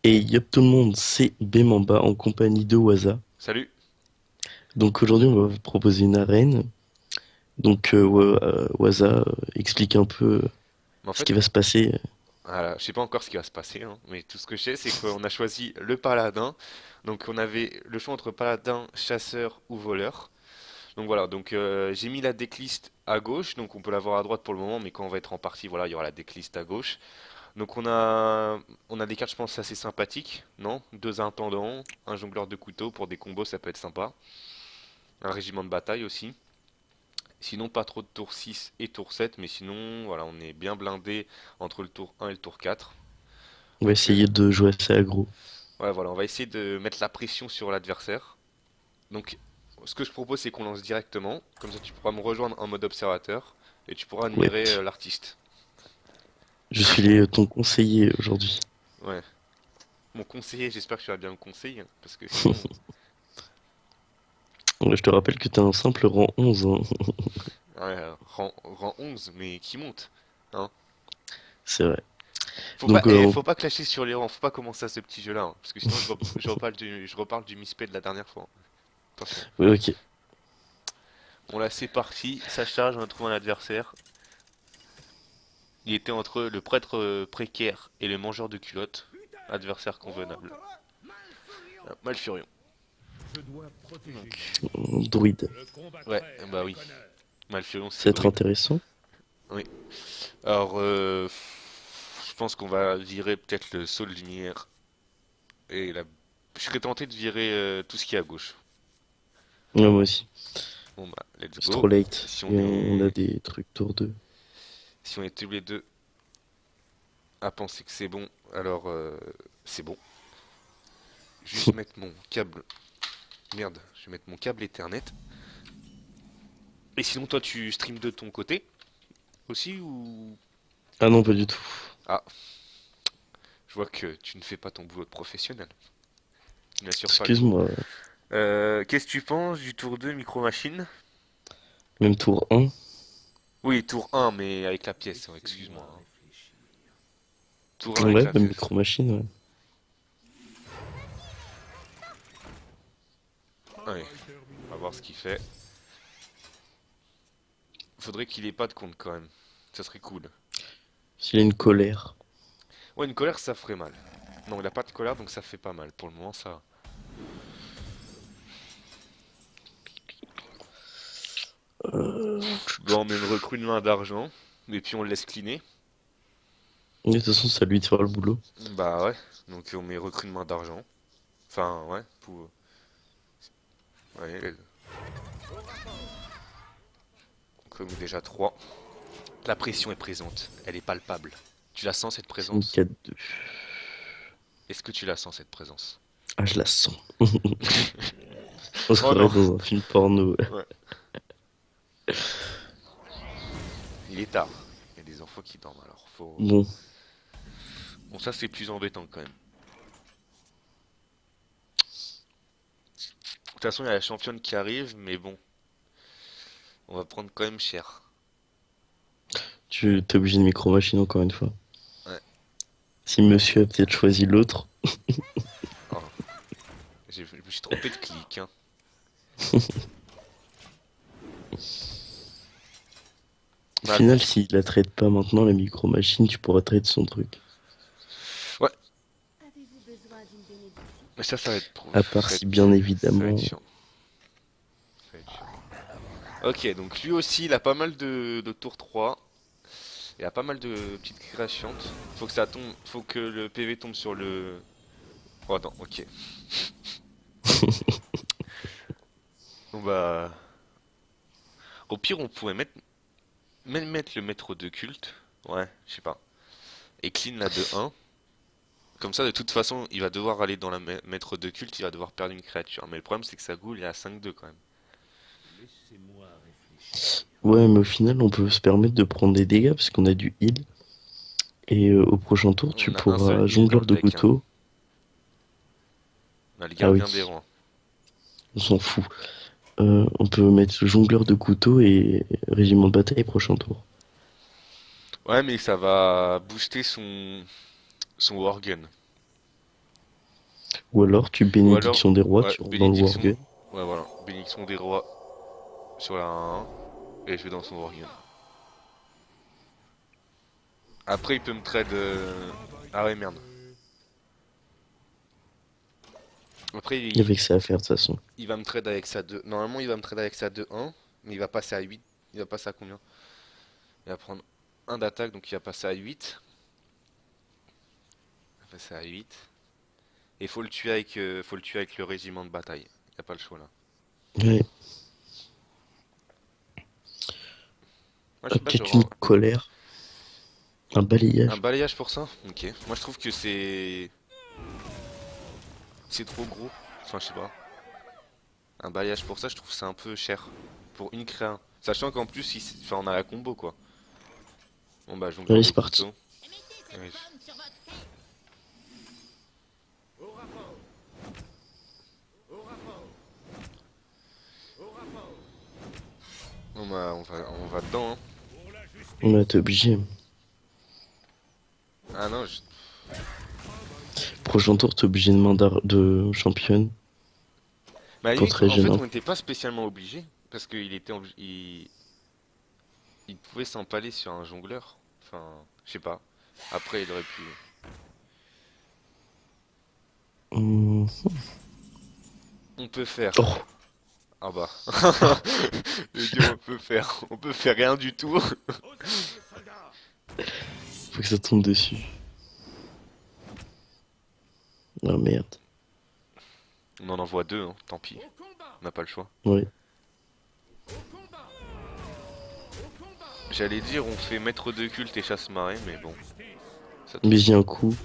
Et yop tout le monde, c'est Bemamba en compagnie de Waza. Salut. Donc aujourd'hui on va vous proposer une arène. Donc Waza explique un peu Mais en ce qui fait, va se passer. voilà, je sais pas encore ce qui va se passer, hein, mais tout ce que je sais, c'est qu'on a choisi le paladin. Donc on avait le choix entre paladin, chasseur ou voleur. Donc voilà, donc j'ai mis la decklist à gauche, donc on peut l'avoir à droite pour le moment, mais quand on va être en partie, voilà, il y aura la decklist à gauche. Donc on a des cartes, je pense, assez sympathiques, non? Deux intendants, un jongleur de couteau pour des combos, ça peut être sympa. Un régiment de bataille aussi. Sinon, pas trop de tour 6 et tour 7, mais sinon, voilà, on est bien blindé entre le tour 1 et le tour 4. On va Donc, essayer de jouer assez aggro. ouais, voilà, on va essayer de mettre la pression sur l'adversaire. Donc, ce que je propose, c'est qu'on lance directement. Comme ça, tu pourras me rejoindre en mode observateur et tu pourras Ouais. admirer l'artiste. Je suis ton conseiller aujourd'hui. Ouais. Mon conseiller, j'espère que tu vas bien me conseiller, hein, parce que sinon, Je te rappelle que t'as un simple rang 11, hein. ouais, rang 11, mais qui monte, hein. C'est vrai. Faut pas, Donc faut pas clasher sur les rangs, faut pas commencer à ce petit jeu-là, hein, parce que sinon je reparle du misplay de la dernière fois, hein. Attention. ouais, ok. Bon là c'est parti, ça charge, on a trouvé un adversaire. Il était entre le prêtre précaire et le mangeur de culottes. Adversaire convenable. Ah, Malfurion. Donc, Druide. ouais, bah oui. Malfurion Ça c'est va être druide. intéressant. Oui. Alors, je pense qu'on va virer peut-être le saut de lumière. Et la... Je serais tenté de virer tout ce qui est à gauche. Ouais, moi aussi. Bon bah, let's C'est trop go. late. Si on Et on a est... des trucs tour 2. Si on est tous les deux à penser que c'est bon, alors c'est bon. Juste mettre mon câble. Merde, je vais mettre mon câble Ethernet. Et sinon, toi, tu streams de ton côté aussi ou... Ah non, pas du tout. Ah, je vois que tu ne fais pas ton boulot de professionnel. Tu n'assures pas le niveau. Excuse-moi. Qu'est-ce que tu penses du tour 2 Micro Machine? Même tour 1. Oui, tour 1, mais avec la pièce, ouais, excuse-moi, hein. Tour 1 avec Ouais, la même pièce. micro machine, ouais. Ouais, on va voir ce qu'il fait. Faudrait qu'il ait pas de compte quand même. Ça serait cool. S'il a une colère. Ouais, une colère, ça ferait mal. Non, il a pas de colère, donc ça fait pas mal. Pour le moment, ça... Euh, Bon, on met une recrue de main d'argent, et puis on le laisse cleaner. De toute façon, c'est à lui de faire le boulot. Bah ouais, donc on met recrue de main d'argent. Enfin, ouais, pour... Ouais, comme déjà 3. La pression est présente, elle est palpable. Tu la sens cette C'est une présence? 4-2. Est-ce que tu la sens cette présence? Ah, je la sens. On se Oh non! croirait dans un film porno. Ouais, il est tard. Il y a des enfants qui dorment alors faut. Bon, Bon, ça c'est plus embêtant quand même. De toute façon, il y a la championne qui arrive, mais bon, on va prendre quand même cher. tu t'es obligé de micro-machine encore une fois. Ouais. Si monsieur a peut-être choisi l'autre, Oh, je me suis trompé de clic, hein. au Ah, final, s'il la traite pas maintenant, la micro-machine, tu pourras traiter son truc. ouais, Avez-vous besoin d'une bénédiction? mais ça va être trop. À part si, bien Ça va être évidemment, chiant. Ça va être chiant. Ok, donc lui aussi, il a pas mal de tour 3. Il y a pas mal de petites créations. Faut que ça tombe, faut que le PV tombe sur le. Oh non, ok. Bon bah, au pire, on pourrait même mettre le maître de culte. Ouais, je sais pas. Et clean la de 1. Comme ça, de toute façon, il va devoir aller dans la maître de culte, il va devoir perdre une créature. Mais le problème, c'est que sa goule est à 5-2 quand même. ouais, mais au final, on peut se permettre de prendre des dégâts parce qu'on a du heal. Et au prochain tour, tu On a un seul pourras heal dans jongleur le de deck, hein. couteau. On a le Ah gardien des oui, rois. on s'en fout. On peut mettre jongleur de couteau et régiment de bataille prochain tour. Ouais, mais ça va booster son Worgen. Ou alors tu Ou alors, bénédiction des rois, ouais, tu rentres dans le bénédiction. Wargun. Ouais, voilà. Bénédiction des rois sur la 1 et je vais dans son Warrior. Après, il peut me trade. Ah ouais, merde. Après, Il y avait que ça à faire de toute façon. il va me trade avec sa 2. Normalement, il va me trade avec sa 2-1, mais il va passer à 8. Il va passer à combien? Il va prendre un d'attaque, donc il va passer à 8. Il va passer à 8. Et faut le tuer avec le régiment de bataille. Il n'y a pas le choix là. Ouais. Moi, je sais pas, Peut-être une genre colère, un un balayage. balayage pour ça? Ok. Moi, je trouve que c'est trop gros. Enfin, je sais pas. Un balayage pour ça, je trouve que c'est un peu cher. Pour une créa. Sachant qu'en plus, enfin, on a la combo quoi. Bon bah, jongleur Allez, de c'est parti. couteau. Ouais. Bon bah, on va dedans, hein. On va être obligé. Ah non, Prochain tour, t'es obligé de main de championne. mais à la Pas limite, très en fait, gênant. on n'était pas spécialement obligé. Parce qu'il était il pouvait s'empaler sur un jongleur. Enfin, je sais pas. Après, il aurait pu. Hum. On peut faire. Oh, Ah bah. Le dieu, on peut faire rien du tout. faut que ça tombe dessus. Ah merde. On en envoie deux, hein, tant pis. On n'a pas le choix. Ouais. J'allais dire, on fait maître de culte et chasse-marée, mais bon. Ça Mais tombe. j'ai un coup.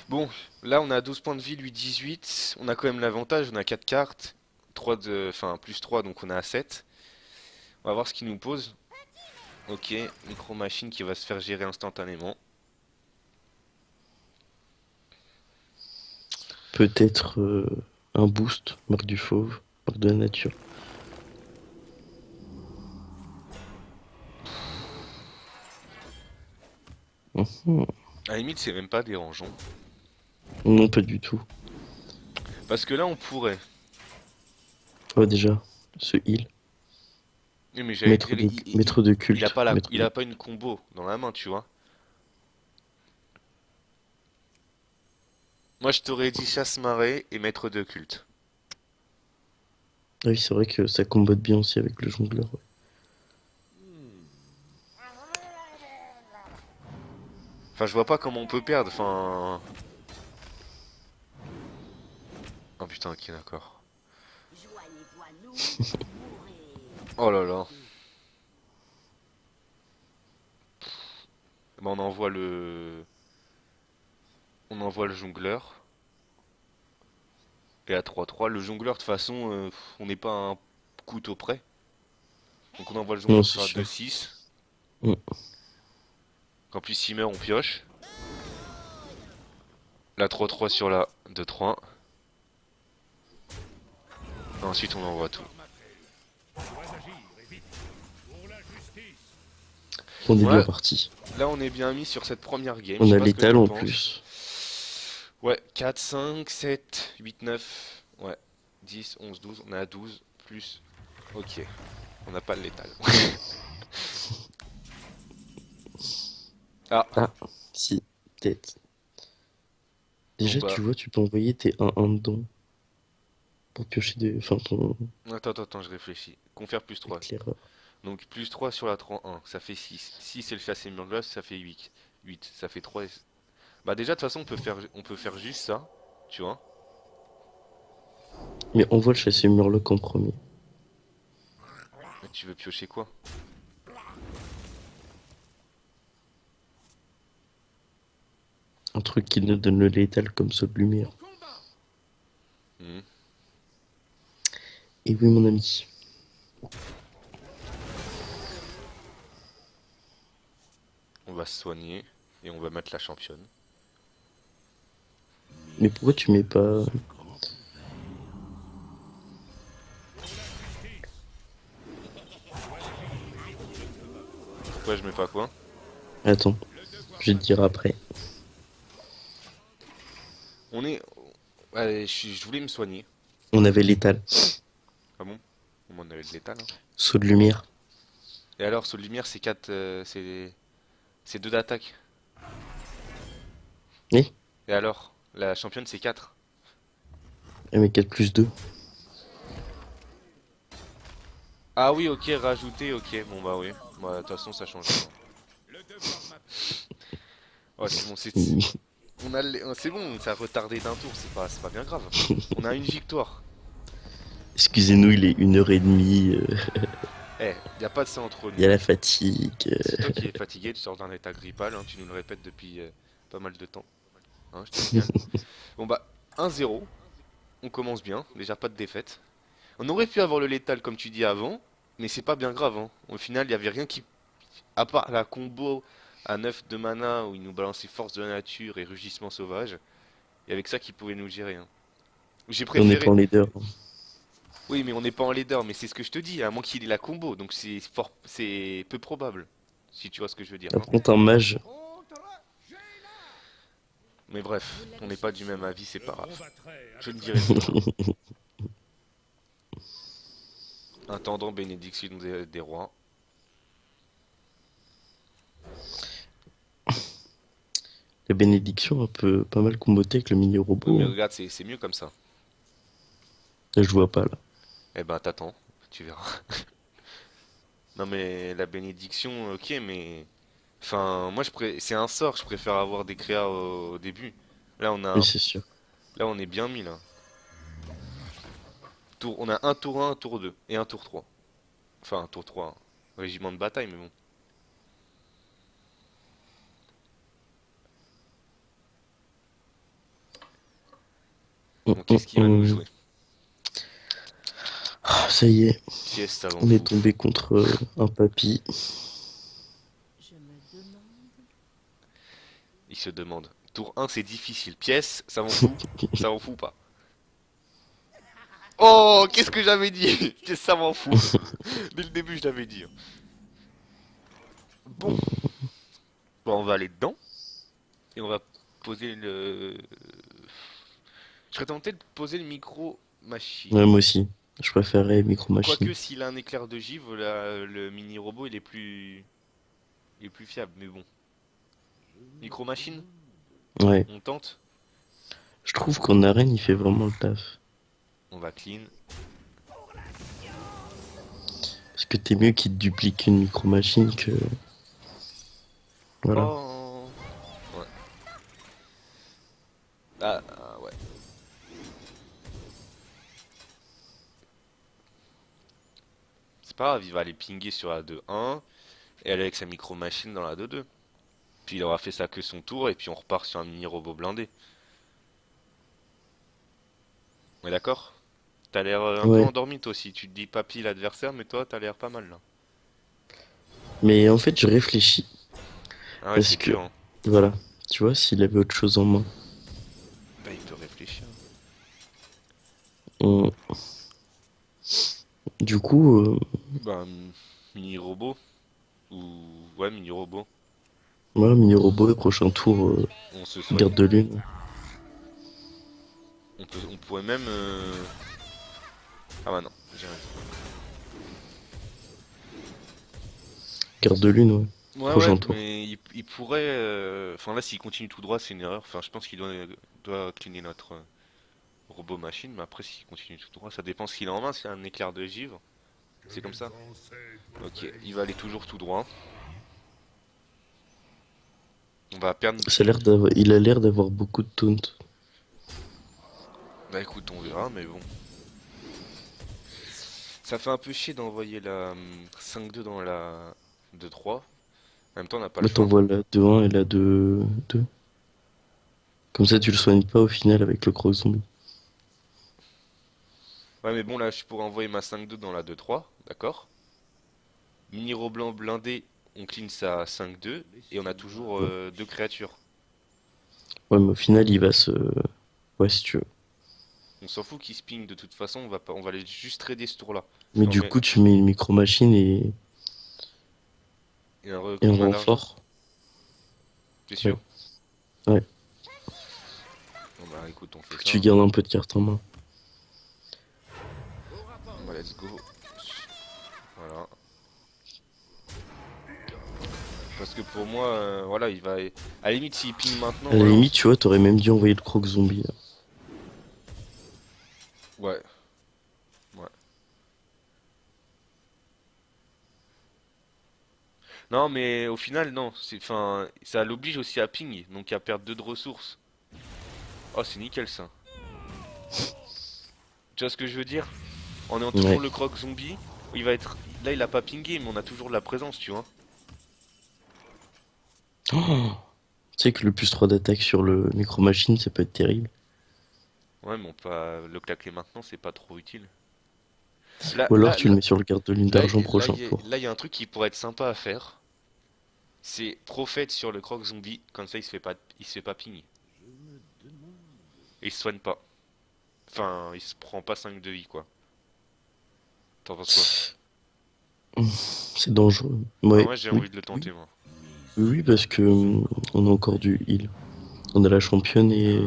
Bon, là on a 12 points de vie, lui 18. On a quand même l'avantage, on a 4 cartes. 3 de. Enfin, plus 3, donc on a 7. On va voir ce qu'il nous pose. Ok, micro-machine qui va se faire gérer instantanément. Peut-être un boost, marque du fauve, marque de la nature. Mhm. À la limite, c'est même pas dérangeant. Non, pas du tout. Parce que là, on pourrait. Oh, déjà, ce heal. Oui, mais j'allais dire, Maître de il a culte. pas Maître il de... a pas une combo dans la main, tu vois. Moi, je t'aurais dit chasse-marée et maître de culte. Ah oui, c'est vrai que ça combote bien aussi avec le jongleur. Ouais. Enfin, je vois pas comment on peut perdre. Enfin. Oh putain, ok, d'accord. Oh là là. Bah, on envoie le jongleur. Et à 3-3, le jongleur, de toute façon, on n'est pas à un couteau près. Donc on envoie le Non, jongleur c'est sur la sûr. 2-6. Mm. Quand plus s'il meurt, on pioche. La 3-3 sur la 2-3. Ensuite, on envoie tout. On est bien Ouais, parti. là, on est bien mis sur cette première game. Je On sais a pas ce que l'étal t'en en penses. plus. Ouais, 4, 5, 7, 8, 9. Ouais, 10, 11, 12. On est à 12. Plus. Ok. On n'a pas le létal. Ah, Ah, si, peut-être. bon Déjà, bah. tu vois, tu peux envoyer tes 1-1 dedans pour piocher des... Enfin, ton Attends, je réfléchis. Confère plus 3. éclaireur. Donc plus 3 sur la 3-1, ça fait 6. 6 c'est le chassé mur glace, ça fait 8. 8, ça fait 3. Bah déjà de toute façon on peut faire juste ça, tu vois. Mais envoie le chassé murloc en premier. Mais tu veux piocher quoi? Un truc qui nous donne le létal comme saut de lumière. Hmm. Et oui, mon ami. On va se soigner et on va mettre la championne. Mais pourquoi tu mets pas... Pourquoi je mets pas quoi? Attends, je vais te dire après. On est. Ouais, je voulais me soigner. On avait l'étal. Ah bon? On en avait de l'étal, hein. Saut de lumière. Et alors, Saut de Lumière, c'est 4. C'est 2 d'attaque. Oui. Et alors? La championne, c'est 4. M4+2. Ah oui, ok, rajouter, ok. Bon bah oui. Bah, de toute façon, ça change rien. Ouais, c'est bon, c'est bon, ça a retardé d'un tour, c'est pas bien grave. On a une victoire. Excusez-nous, il est 1h30. Eh, y a pas de ça entre Il y a nous. la fatigue. C'est toi qui es fatigué, tu sors d'un état grippal, hein, tu nous le répètes depuis pas mal de temps. Hein, je te signale. Bon bah, 1-0, on commence bien, déjà pas de défaite. On aurait pu avoir le létal comme tu dis avant, mais c'est pas bien grave, hein. Au final, il y avait rien qui... À part la combo à 9 de mana où il nous balançait force de la nature et rugissement sauvage, et avec ça qui pouvait nous gérer, hein. J'ai On n'est pas préféré... en leader. Oui, mais on n'est pas en leader, mais c'est ce que je te dis, à moins qu'il ait la combo, donc c'est peu probable, si tu vois ce que je veux dire, hein. Après, un mage. Mais bref, Vous l'avez on n'est pas du cherché. même avis, c'est pas grave. Je ne dirai plus rien. Intendant bénédiction des rois. La bénédiction, un peu pas mal comboté avec le mini Oui, robot, mais hein. regarde, c'est mieux comme ça. Là, je vois pas là. Eh ben, t'attends, tu verras. Non, mais la bénédiction, ok, mais. Enfin, moi, c'est un sort, je préfère avoir des créas au début. Là, Oui, c'est sûr. là, on est bien mis, là. On a un tour 1, un tour 2 et un tour 3. Enfin, un tour 3, hein. Régiment de bataille, mais bon. Bon, qu'est-ce qu'il va nous jouer? Ah, ça y est, Pièce savant on est fou. tombé contre un papy. Je me demande. Il se demande. Tour 1, c'est difficile. Pièce, savant fou. Savant fou ou pas? Oh, qu'est-ce que j'avais dit? Pièce savant fou. Dès le début, je l'avais dit, hein. Bon. Bon, on va aller dedans. Et on va poser le... Je serais tenté de poser le micro Ouais, machine. moi aussi. Je préférais Micro Machine. Quoique s'il a un éclair de givre, le mini robot il est plus fiable. Mais bon, micro machine, Ouais. on tente. Je trouve qu'en arène, il fait vraiment le taf. On va clean. Parce que t'es mieux qu'il te duplique une Micro Machine que. Voilà. Oh, ouais. Ouais. C'est pas grave, il va aller pinguer sur la 2-1 et aller avec sa micro machine dans la 2-2. Puis il aura fait ça que son tour et puis on repart sur un mini robot blindé. On est d'accord? T'as l'air un peu Ouais. endormi toi aussi. Tu te dis papy l'adversaire, mais toi t'as l'air pas mal là. Mais en fait, je réfléchis. Ah ouais, Parce c'est que, dur, hein. voilà. Tu vois, s'il avait autre chose en main. Bah, il te réfléchit, hein. on- Du coup, Bah, mini robot. Ou. Ouais, mini robot. voilà, mini robot, et prochain tour, On se soigne. garde de lune. On pourrait même. Ah bah non, j'ai rien Garde de lune, ouais. dit. Ouais, ouais, Prochain tour. mais il pourrait. Enfin là, s'il continue tout droit, c'est une erreur. Enfin, je pense qu'il doit cleaner notre robot machine, mais après, s'il continue tout droit, ça dépend ce qu'il a en main. S'il a un éclair de givre, c'est comme ça. Ok, il va aller toujours tout droit. On va perdre. Il a l'air d'avoir beaucoup de taunt. Bah écoute, on verra, mais bon. Ça fait un peu chier d'envoyer la 5-2 dans la 2-3. En même temps, on n'a pas le Là, choix. t'envoies la 2-1 et la 2-2. Comme ça, tu le soignes pas au final avec le croc zombie. Ouais, mais bon, là, je pourrais envoyer ma 5-2 dans la 2-3, d'accord? Mini blanc blindé, on clean sa 5-2, et on a toujours Ouais. deux créatures. Ouais, mais au final, il va se. Ouais, si tu veux. On s'en fout qu'il sping de toute façon, on va aller juste trader ce tour-là. Parce Mais qu'on du met coup, tu mets une micro machine et un combat d'argent, renfort. t'es Ouais. sûr? Ouais. Bon Bah écoute, on fait Faut que ça, tu hein. gardes un peu de cartes en main. Bah let's go. Voilà. Parce que pour moi, voilà, il va. À la limite, s'il ping maintenant, À la voilà. limite, tu vois, t'aurais même dû envoyer le croc zombie, là. Ouais, ouais. Non, mais au final, non. Enfin, ça l'oblige aussi à ping, donc à perdre 2 de ressources. Oh, c'est nickel ça. Tu vois ce que je veux dire? On est toujours Ouais. le croc zombie. Il va être. Là, il a pas pingé, mais on a toujours de la présence, tu vois. Oh, tu sais que le plus 3 d'attaque sur le micro-machine, ça peut être terrible. Ouais, mais on peut le claquer maintenant, c'est pas trop utile. Là, Ou alors là, tu le là, mets sur le garde de lune là, d'argent prochain tour. là, il y a un truc qui pourrait être sympa à faire. C'est prophète sur le croc zombie, comme ça il se fait pas ping. Et il se soigne pas. Enfin, il se prend pas 5 de vie, quoi. T'en penses quoi? C'est dangereux. Bah, Ouais, moi j'ai oui, envie de le oui. tenter, moi. Oui, parce que on a encore du heal. On a la championne et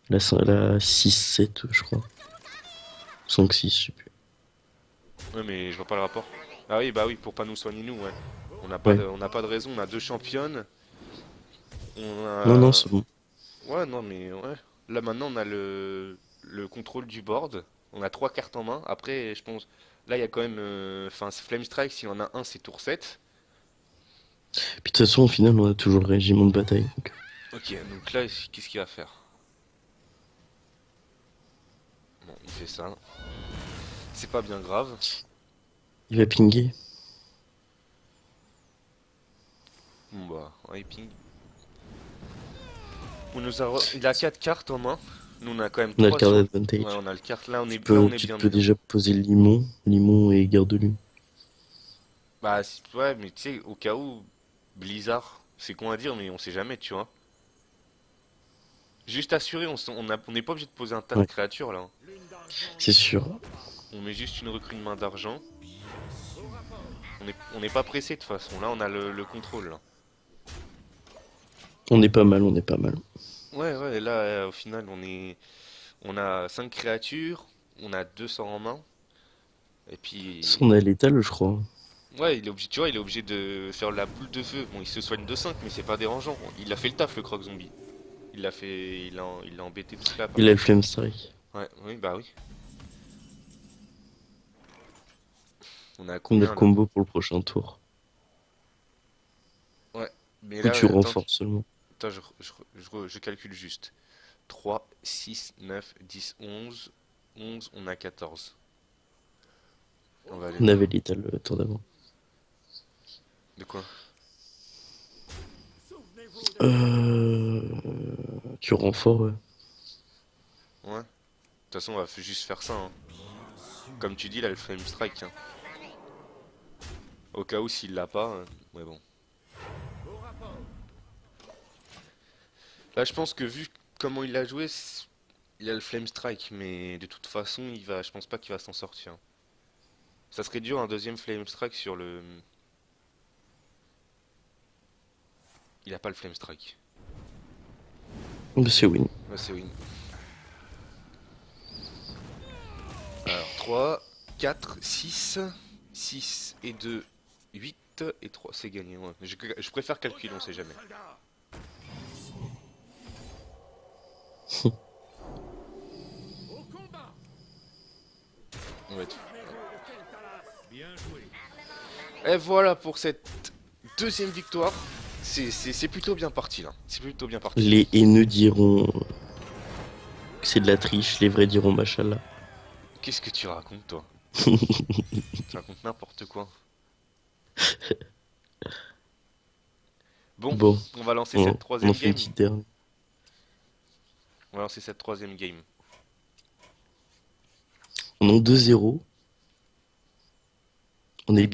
la 6-7, je crois. 5-6, je sais plus. Ouais, mais je vois pas le rapport. Ah oui, bah oui, pour pas nous soigner, nous, ouais. Ouais. On n'a pas de raison, on a 2 championnes. On Non, non, a. c'est bon. Ouais, non, mais ouais. Là maintenant, on a le contrôle du board. On a 3 cartes en main. Après, je pense. Là, il y a quand même. Enfin, Flame Strike, s'il y en a un, c'est tour 7. Puis de toute façon, au final, on a toujours le régiment de bataille. Donc, Ok, donc là, qu'est-ce qu'il va faire? Bon, il fait ça. C'est pas bien grave. il va pinguer. Bon bah, ouais, ping. Il a 4 cartes en main. Nous, on a quand même On a le 3 card sur. Ouais, advantage. on a le carte. Là, on est Tu bien peux mieux, hein. déjà poser Limon et garde de lune. Bah, ouais, mais tu sais, au cas où, Blizzard, c'est con à dire, mais on sait jamais, tu vois. Juste assuré, on n'est pas obligé de poser un tas de Ouais, créatures là, hein. c'est sûr. On met juste une recrue de main d'argent. On n'est pas pressé de toute façon. Là, on a le contrôle, là. On est pas mal, on est pas mal. Ouais, ouais, là, au final, on a 5 créatures. On a 2 sorts en main. Et puis, On a l'étal, je crois. ouais, il est obligé, tu vois, il est obligé de faire la boule de feu. Bon, il se soigne de 5 mais c'est pas dérangeant. Il a fait le taf, le croc zombie. Il l'a fait, il a embêté toute la Il a le partie. flame strike. Ouais, oui, bah oui. On a On a le combien là? combo pour le prochain tour. Ouais, mais Ou tu là, attends, renforces seulement. attends, je calcule juste. 3, 6, 9, 10, 11. 11, on a 14. On va aller On là. avait l'étal le tour d'avant. De quoi? Euh... Tu renforts, ouais. Ouais. De toute façon, on va juste faire ça, hein. Comme tu dis, là, le Flame Strike, hein. Au cas où s'il l'a pas, ouais, bon. Là, je pense que vu comment il a joué, il a le Flame Strike, mais de toute façon, je pense pas qu'il va s'en sortir. Ça serait dur un deuxième Flame Strike sur le. Il a pas le Flame Strike. Bah, c'est win. Ouais, c'est win. Alors, 3, 4, 6. 6 et 2, 8 et 3, c'est gagné. Ouais. Je préfère calculer, on sait jamais. On va être. Et voilà pour cette deuxième victoire. C'est plutôt bien parti là. C'est plutôt bien parti. Les haineux diront que c'est de la triche, les vrais diront machallah. Qu'est-ce que tu racontes toi? Tu racontes n'importe quoi. Bon, Bon, on va lancer on, cette on en troisième fait une game. petite dernière. On va lancer cette troisième game. On est 2-0. On est